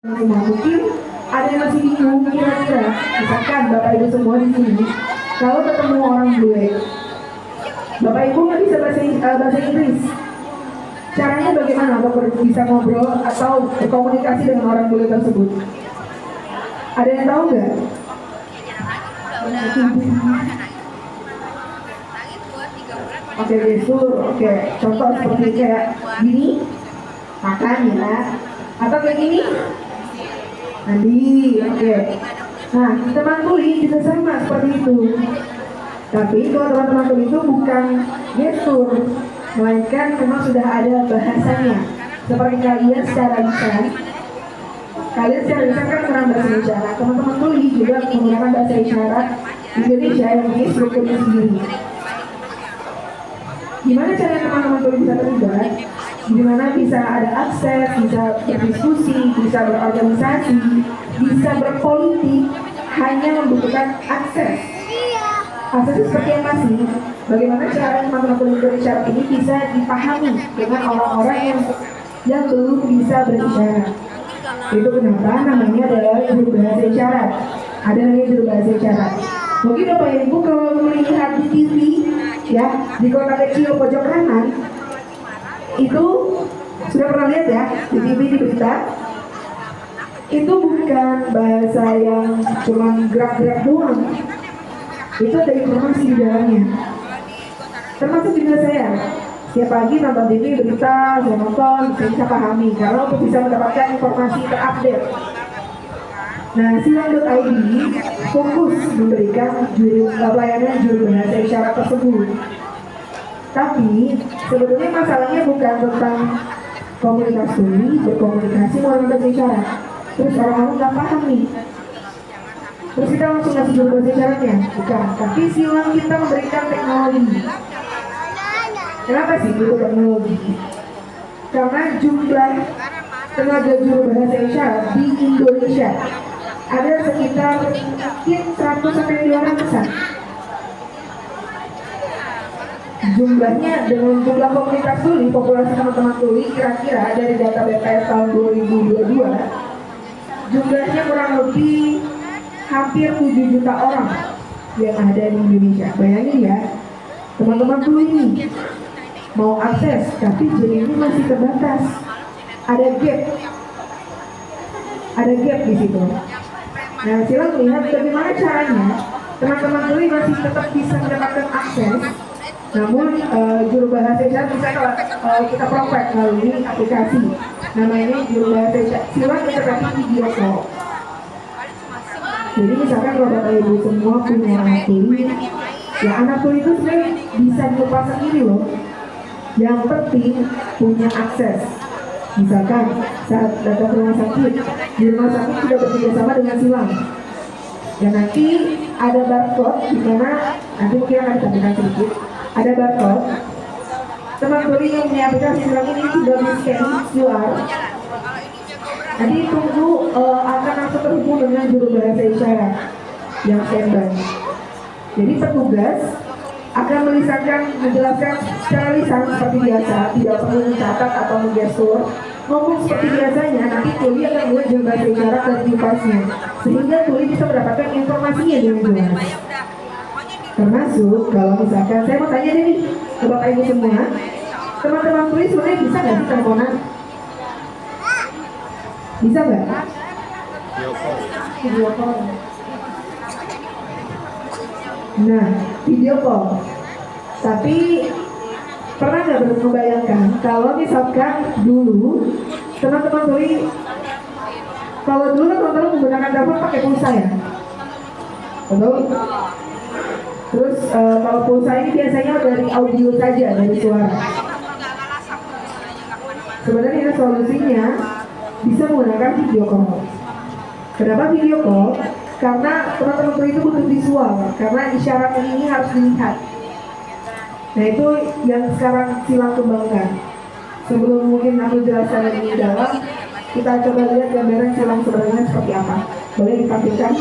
Semua mungkin ada yang masih bingung kira-kira, misalkan bapak ibu semua di sini, kalau ketemu orang bule, bapak ibu nggak bisa bahasa Inggris, caranya bagaimana bapak bisa ngobrol atau berkomunikasi dengan orang bule tersebut? Ada yang tahu nggak? Oke, gestur, oke, contoh seperti kayak gini, makan ya, atau kayak gini. Nadi, oke. Nah, teman tuli juga sama seperti itu. Tapi kalau teman-teman tuli itu bukan gestur, melainkan memang sudah ada bahasanya. Seperti kalian secara lisan, kan kurang bahasa isyarat. Teman-teman tuli juga menggunakan bahasa isyarat Indonesia yang memiliki strukturnya sendiri. Gimana cara teman-teman tuli bisa terlibat? Gimana bisa ada akses, bisa berdiskusi, bisa berorganisasi, bisa berpolitik, hanya membutuhkan akses. Akses itu seperti apa sih? Bagaimana cara teman-teman tuli berisyarat ini bisa dipahami dengan orang-orang yang belum bisa berisyarat? Itu kenapa namanya adalah juru bahasa isyarat. Ada namanya juru bahasa isyarat. Mungkin Bapak Ibu kalau melihat di TV, ya, di kota kecil pojok kanan, itu sudah pernah lihat ya di TV, di berita, itu bukan bahasa yang cuma gerak-gerak doang, itu ada informasi di dalamnya. Termasuk juga saya setiap pagi nonton TV berita, saya nonton, saya bisa pahami karena untuk bisa mendapatkan informasi terupdate. Nah, silang.id fokus memberikan pelayanan juru bahasa isyarat tersebut. Tapi sebetulnya masalahnya bukan tentang komunikasi, berkomunikasi melalui bahasa isyarat. Terus orang-orang nggak paham nih. Terus kita langsung ngasih juru bahasa isyaratnya, bukan. Tapi silang kita memberikan teknologi. Kenapa sih itu teknologi? Karena jumlah tenaga juru bahasa isyarat di Indonesia ada sekitar mungkin 100 sampai 200-an. Jumlahnya dengan jumlah komunitas tuli, populasi teman-teman tuli kira-kira dari data BPS tahun 2022, jumlahnya kurang lebih hampir 7 juta orang yang ada di Indonesia. Bayangin ya, teman-teman tuli ini mau akses, tapi jaringannya masih terbatas. Ada gap di situ. Nah, silakan lihat bagaimana caranya teman-teman tuli masih tetap bisa mendapatkan akses. Namun juru bahasa isyarat bisa kalau kita provide melalui aplikasi. Namanya juru bahasa isyarat. Silakan seperti video call. Jadi misalkan kalau Bapak Ibu semua punya anak tuli, ya anak tuli itu sebenarnya bisa dilepas sendiri loh. Yang penting punya akses. Misalkan saat datang ke rumah sakit, di rumah sakit sudah bekerja sama dengan silang. Dan nanti ada barcode di mana nanti mungkin akan ditampilkan sedikit. Ada barcode. Teman tuli yang punya aplikasi silang ini sudah di-scan QR. Nanti tunggu akan langsung terhubung dengan juru bahasa isyarat yang standby. Jadi petugas akan menjelaskan secara lisan seperti biasa, tidak perlu mencatat atau menggestur, ngomong seperti biasanya. Nanti tuli akan melihat juru bahasa isyarat dan device-nya, sehingga tuli bisa mendapatkan informasinya dengan jelas. Termasuk kalau misalkan saya mau tanya nih ke Bapak Ibu semua, teman-teman tuli sebenarnya bisa nggak sih teleponan? Bisa nggak? Video call. Nah, video call. Tapi pernah nggak membayangkan kalau misalkan dulu teman-teman tuli, kalau dulu teman-teman menggunakan telepon pakai pulsa ya, betul? Terus kalau pulsa ini biasanya dari audio saja, dari suara. Sebenarnya solusinya bisa menggunakan video call. Kenapa video call? Karena teman-teman tuli itu butuh visual, karena isyarat ini harus dilihat. Nah, itu yang sekarang silang kembangkan. Sebelum mungkin aku jelaskan lebih dalam, kita coba lihat gambaran silang sebenarnya seperti apa. Boleh ditampilkan?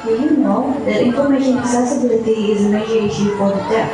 Do you know that information accessibility is a major issue for the deaf?